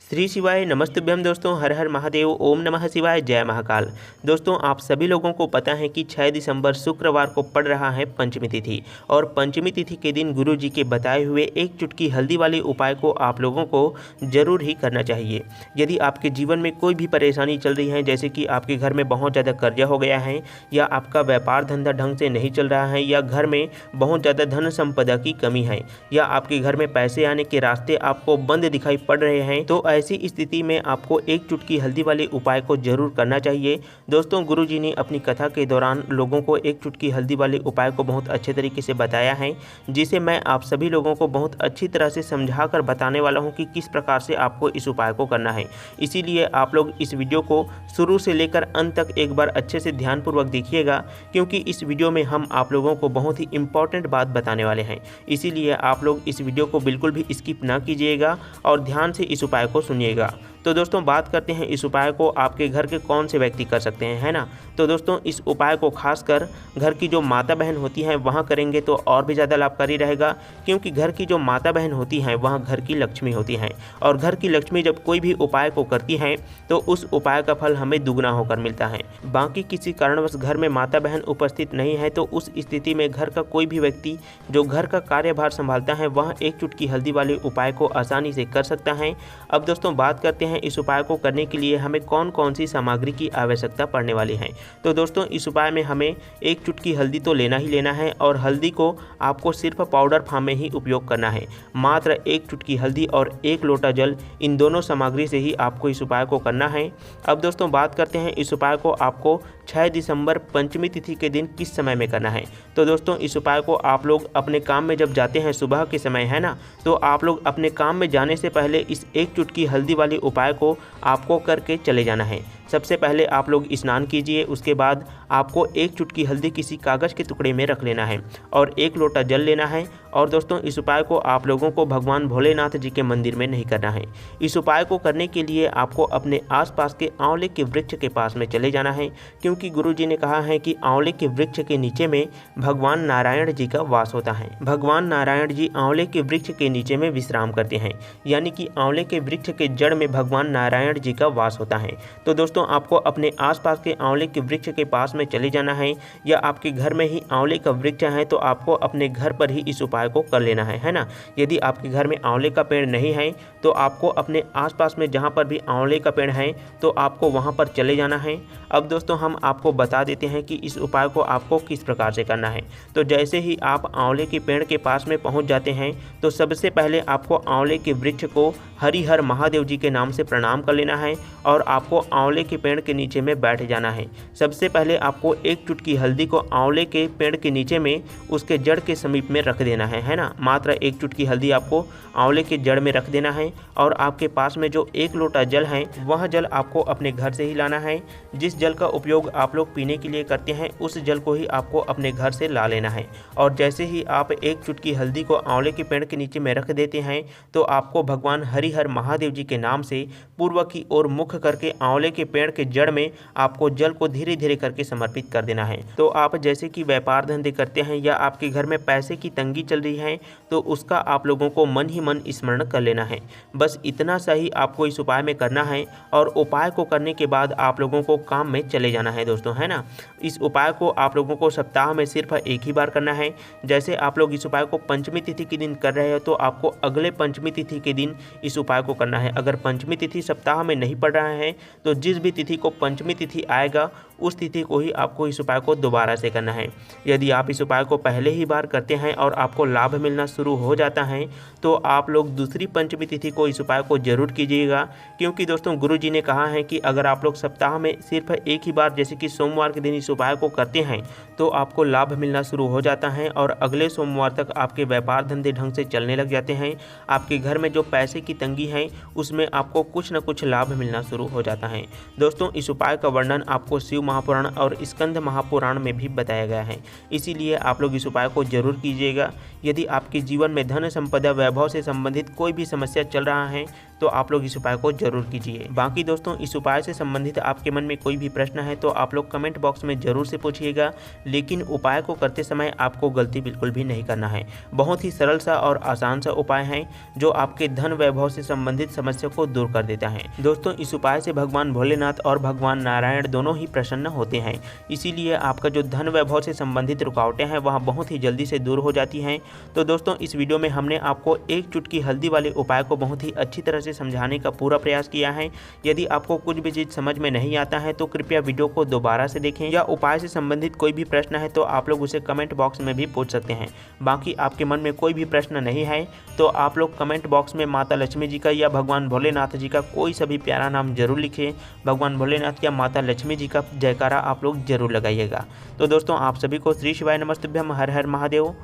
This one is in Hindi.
श्री शिवाय नमस्तुभ्यम। दोस्तों हर हर महादेव, ओम नमः शिवाय, जय महाकाल। दोस्तों आप सभी लोगों को पता है कि 6 दिसंबर शुक्रवार को पड़ रहा है पंचमी तिथि, और पंचमी तिथि के दिन गुरु जी के बताए हुए एक चुटकी हल्दी वाले उपाय को आप लोगों को जरूर ही करना चाहिए। यदि आपके जीवन में कोई भी परेशानी चल रही है, जैसे कि आपके घर में बहुत ज़्यादा कर्जा हो गया है, या आपका व्यापार धंधा ढंग से नहीं चल रहा है, या घर में बहुत ज़्यादा धन संपदा की कमी है, या आपके घर में पैसे आने के रास्ते आपको बंद दिखाई पड़ रहे हैं, तो ऐसी स्थिति में आपको एक चुटकी हल्दी वाले उपाय को जरूर करना चाहिए। दोस्तों गुरुजी ने अपनी कथा के दौरान लोगों को एक चुटकी हल्दी वाले उपाय को बहुत अच्छे तरीके से बताया है, जिसे मैं आप सभी लोगों को बहुत अच्छी तरह से समझा कर बताने वाला हूं कि किस प्रकार से आपको इस उपाय को करना है। इसीलिए आप लोग इस वीडियो को शुरू से लेकर अंत तक एक बार अच्छे से ध्यानपूर्वक देखिएगा, क्योंकि इस वीडियो में हम आप लोगों को बहुत ही इंपॉर्टेंट बात बताने वाले हैं। इसीलिए आप लोग इस वीडियो को बिल्कुल भी स्किप ना कीजिएगा और ध्यान से इस उपाय को सुनिएगा। तो दोस्तों बात करते हैं इस उपाय को आपके घर के कौन से व्यक्ति कर सकते हैं, है ना। तो दोस्तों इस उपाय को खासकर घर की जो माता बहन होती हैं वहाँ करेंगे तो और भी ज़्यादा लाभकारी रहेगा, क्योंकि घर की जो माता बहन होती हैं वहाँ घर की लक्ष्मी होती हैं, और घर की लक्ष्मी जब कोई भी उपाय को करती हैं तो उस उपाय का फल हमें दुगना होकर मिलता है। बाकी किसी कारणवश घर में माता बहन उपस्थित नहीं है तो उस स्थिति में घर का कोई भी व्यक्ति जो घर का कार्यभार संभालता है वह एक चुटकी हल्दी वाले उपाय को आसानी से कर सकता है। अब दोस्तों बात करते हैं इस उपाय को करने के लिए हमें कौन कौन सी सामग्री की आवश्यकता पड़ने वाली है। तो दोस्तों इस उपाय में हमें एक चुटकी हल्दी तो लेना ही लेना है, और हल्दी को आपको सिर्फ पाउडर फॉर्म में ही उपयोग करना है। मात्र एक चुटकी हल्दी और 1 लोटा जल, इन दोनों सामग्री से ही आपको इस उपाय को करना है। अब दोस्तों बात करते हैं इस उपाय को आपको 6 दिसंबर पंचमी तिथि के दिन किस समय में करना है। तो दोस्तों इस उपाय को आप लोग अपने काम में जब जाते हैं सुबह के समय, है ना, तो आप लोग अपने काम में जाने से पहले इस एक चुटकी हल्दी वाले उपाय को आपको करके चले जाना है। सबसे पहले आप लोग स्नान कीजिए, उसके बाद आपको एक चुटकी हल्दी किसी कागज़ के टुकड़े में रख लेना है और 1 लोटा जल लेना है। और दोस्तों इस उपाय को आप लोगों को भगवान भोलेनाथ जी के मंदिर में नहीं करना है। इस उपाय को करने के लिए आपको अपने आसपास के आंवले के वृक्ष के पास में चले जाना है, क्योंकि गुरुजी ने कहा है कि आंवले के वृक्ष के नीचे में भगवान नारायण जी का वास होता है। भगवान नारायण जी आंवले के वृक्ष के नीचे में विश्राम करते हैं, यानी कि आंवले के वृक्ष के जड़ में भगवान नारायण जी का वास होता है। तो दोस्तों आपको अपने आसपास के आंवले के वृक्ष के पास में चले जाना है, या आपके घर में ही आंवले का वृक्ष है तो आपको अपने घर पर ही इस उपाय को कर लेना है ना। यदि आपके घर में आंवले का पेड़ नहीं है तो आपको अपने आसपास में जहां पर भी आंवले का पेड़ है तो आपको वहां पर चले जाना है। अब दोस्तों हम आपको बता देते हैं कि इस उपाय को आपको किस प्रकार से करना है। तो जैसे ही आप आंवले के पेड़ के पास में पहुंच जाते हैं तो सबसे पहले आपको आंवले के वृक्ष को हरिहर महादेव जी के नाम से प्रणाम कर लेना है, और आपको आंवले के पेड़ के नीचे में बैठ जाना है। सबसे पहले आपको एक चुटकी हल्दी को आंवले के पेड़ के नीचे में उसके जड़ के समीप में रख देना है ना। मात्र एक चुटकी हल्दी आपको आंवले के जड़ में रख देना है, और आपके पास में जो 1 लोटा जल है वह जल आपको अपने घर से ही लाना है। जिस जल का उपयोग आप लोग पीने के लिए करते हैं उस जल को ही आपको अपने घर से ला लेना है। और जैसे ही आप एक चुटकी हल्दी को आंवले के पेड़ के नीचे में रख देते हैं तो आपको भगवान हरिहर महादेव जी के नाम से पूर्व की ओर मुख करके आंवले के पेड़ के जड़ में आपको जल को धीरे धीरे करके समर्पित कर देना है। तो आप जैसे कि व्यापार धंधे करते हैं या आपके घर में पैसे की तंगी चल रही है तो उसका आप लोगों को मन ही मन स्मरण कर लेना है। बस इतना सा ही आपको इस उपाय में करना है, और उपाय को करने के बाद आप लोगों को काम में चले जाना है दोस्तों, है ना। इस उपाय को आप लोगों को सप्ताह में सिर्फ एक ही बार करना है। जैसे आप लोग इस उपाय को पंचमी तिथि के दिन कर रहे हो तो आपको अगले पंचमी तिथि के दिन इस उपाय को करना है। अगर पंचमी तिथि सप्ताह में नहीं पड़ रहा है तो जिस भी तिथि को पंचमी तिथि आएगा उस तिथि को ही आपको इस उपाय को दोबारा से करना है। यदि आप इस उपाय को पहले ही बार करते हैं और आपको लाभ मिलना शुरू हो जाता है तो आप लोग दूसरी पंचमी तिथि को इस उपाय को जरूर कीजिएगा, क्योंकि दोस्तों गुरु जी ने कहा है कि अगर आप लोग सप्ताह में सिर्फ एक ही बार जैसे कि सोमवार के दिन इस उपाय को करते हैं तो आपको लाभ मिलना शुरू हो जाता है, और अगले सोमवार तक आपके व्यापार धंधे ढंग से चलने लग जाते हैं। आपके घर में जो पैसे की तंगी है उसमें आपको कुछ न कुछ लाभ मिलना शुरू हो जाता है। दोस्तों इस उपाय का वर्णन आपको शिव महापुराण और स्कंद महापुराण में भी बताया गया है, इसीलिए आप लोग इस उपाय को जरूर कीजिएगा। यदि आपके जीवन में धन संपदा वैभव से संबंधित कोई भी समस्या चल रहा है तो आप लोग इस उपाय को जरूर कीजिए। बाकी दोस्तों इस उपाय से संबंधित आपके मन में कोई भी प्रश्न है तो आप लोग कमेंट बॉक्स में जरूर से पूछिएगा, लेकिन उपाय को करते समय आपको गलती बिल्कुल भी नहीं करना है। बहुत ही सरल सा और आसान सा उपाय है जो आपके धन वैभव से संबंधित समस्या को दूर कर देता है। दोस्तों इस उपाय से भगवान भोलेनाथ और भगवान नारायण दोनों ही प्रसन्न होते हैं, इसीलिए आपका जो धन वैभव से संबंधित रुकावटें हैं वह बहुत ही जल्दी से दूर हो जाती हैं। तो दोस्तों इस वीडियो में हमने आपको एक चुटकी हल्दी वाले उपाय को बहुत ही अच्छी तरह से समझाने का पूरा प्रयास किया है। यदि आपको कुछ भी चीज़ समझ में नहीं आता है तो कृपया वीडियो को दोबारा से देखें, या उपाय से संबंधित कोई भी प्रश्न है तो आप लोग उसे कमेंट बॉक्स में भी पूछ सकते हैं। बाकी आपके मन में कोई भी प्रश्न नहीं है तो आप लोग कमेंट बॉक्स में माता लक्ष्मी जी का या भगवान भोलेनाथ जी का कोई सा भी प्यारा नाम जरूर लिखें। भगवान भोलेनाथ या माता लक्ष्मी जी का जयकारा आप लोग जरूर लगाइएगा। तो दोस्तों आप सभी को श्री शिवाय नमस्तुभ्यम, हर हर महादेव।